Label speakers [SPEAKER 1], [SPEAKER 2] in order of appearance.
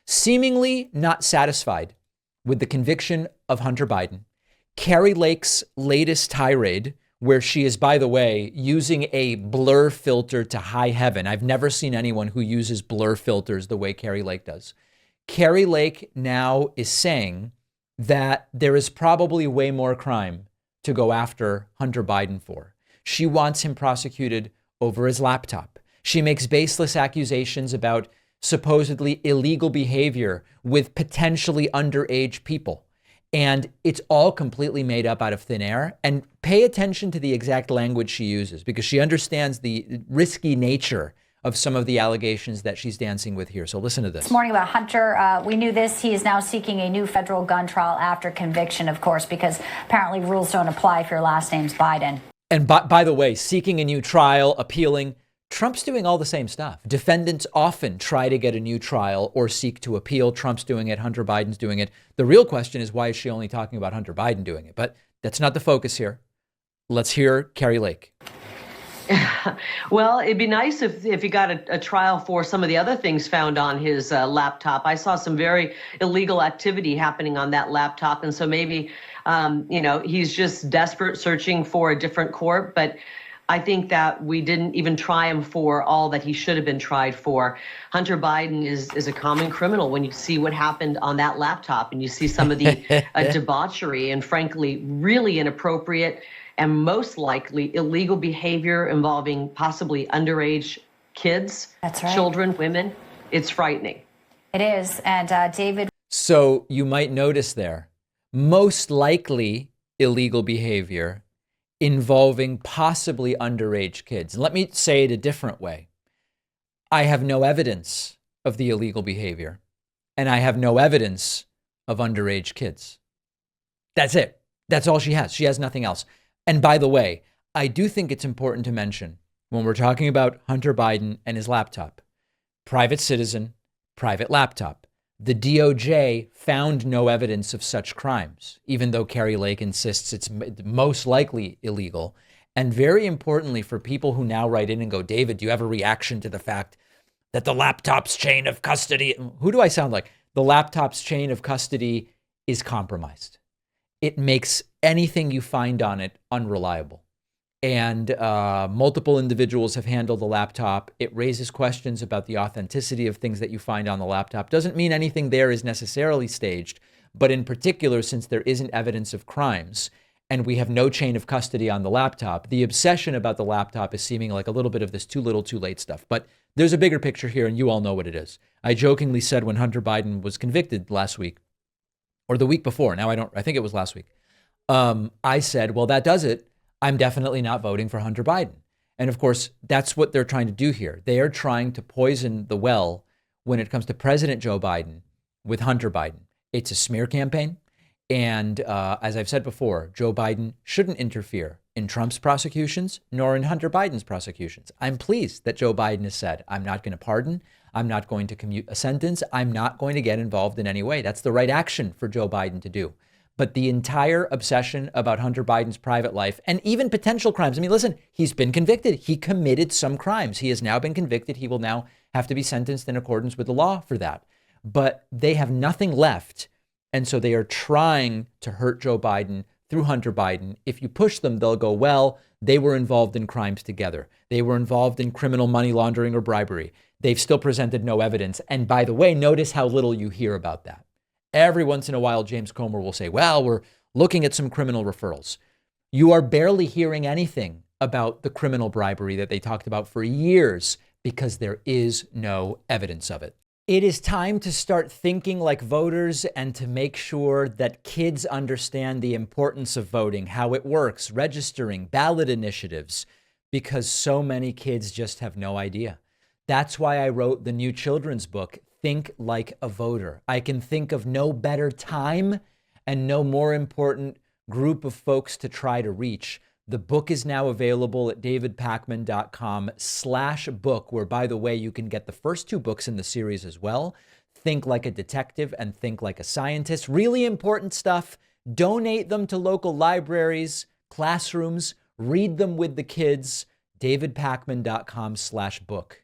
[SPEAKER 1] Seemingly not satisfied with the conviction of Hunter Biden, Kari Lake's latest tirade, where she is, by the way, using a blur filter to high heaven. I've never seen anyone who uses blur filters the way Kari Lake does. Kari Lake now is saying that there is probably way more crime to go after Hunter Biden for. She wants him prosecuted over his laptop. She makes baseless accusations about supposedly illegal behavior with potentially underage people. And it's all completely made up out of thin air. And pay attention to the exact language she uses, because she understands the risky nature of some of the allegations that she's dancing with here. So listen to this.
[SPEAKER 2] This morning about Hunter, we knew this. He is now seeking a new federal gun trial after conviction, of course, because apparently rules don't apply if your last name's Biden.
[SPEAKER 1] And by the way, seeking a new trial, appealing, Trump's doing all the same stuff. Defendants often try to get a new trial or seek to appeal. Trump's doing it. Hunter Biden's doing it. The real question is, why is she only talking about Hunter Biden doing it? But that's not the focus here. Let's hear Kari Lake.
[SPEAKER 3] Well, it'd be nice if he got a trial for some of the other things found on his laptop. I saw some very illegal activity happening on that laptop. And so maybe, he's just desperate, searching for a different court. But I think that we didn't even try him for all that he should have been tried for. Hunter Biden is a common criminal when you see what happened on that laptop and you see some of the debauchery and, frankly, really inappropriate and most likely illegal behavior involving possibly underage kids,
[SPEAKER 2] That's right.
[SPEAKER 3] Children, women. It's frightening.
[SPEAKER 2] It is. And David.
[SPEAKER 1] So you might notice there, most likely illegal behavior involving possibly underage kids. And let me say it a different way. I have no evidence of the illegal behavior, and I have no evidence of underage kids. That's it. That's all she has. She has nothing else. And by the way, I do think it's important to mention when we're talking about Hunter Biden and his laptop, private citizen, private laptop. The DOJ found no evidence of such crimes, even though Kari Lake insists it's most likely illegal. And very importantly, for people who now write in and go, David, do you have a reaction to the fact that the laptop's chain of custody, who do I sound like? The laptop's chain of custody is compromised. It makes anything you find on it unreliable. And multiple individuals have handled the laptop. It raises questions about the authenticity of things that you find on the laptop. Doesn't mean anything there is necessarily staged, but in particular, since there isn't evidence of crimes and we have no chain of custody on the laptop, the obsession about the laptop is seeming like a little bit of this too little, too late stuff. But there's a bigger picture here, and you all know what it is. I jokingly said when Hunter Biden was convicted last week, or the week before, I think it was last week, I said, well, that does it. I'm definitely not voting for Hunter Biden. And of course, that's what they're trying to do here. They are trying to poison the well when it comes to President Joe Biden with Hunter Biden. It's a smear campaign. And as I've said before, Joe Biden shouldn't interfere in Trump's prosecutions nor in Hunter Biden's prosecutions. I'm pleased that Joe Biden has said, I'm not going to pardon. I'm not going to commute a sentence. I'm not going to get involved in any way. That's the right action for Joe Biden to do. But the entire obsession about Hunter Biden's private life and even potential crimes. I mean, listen, he's been convicted. He committed some crimes. He has now been convicted. He will now have to be sentenced in accordance with the law for that. But they have nothing left. And so they are trying to hurt Joe Biden through Hunter Biden. If you push them, they'll go, well, they were involved in crimes together. They were involved in criminal money laundering or bribery. They've still presented no evidence. And by the way, notice how little you hear about that. Every once in a while, James Comer will say, well, we're looking at some criminal referrals. You are barely hearing anything about the criminal bribery that they talked about for years because there is no evidence of it. It is time to start thinking like voters and to make sure that kids understand the importance of voting, how it works, registering, ballot initiatives, because so many kids just have no idea. That's why I wrote the new children's book, Think Like a Voter. I can think of no better time and no more important group of folks to try to reach. The book is now available at davidpakman.com/book, where, by the way, you can get the first two books in the series as well. Think Like a Detective and Think Like a Scientist. Really important stuff. Donate them to local libraries, classrooms, read them with the kids. davidpakman.com/book.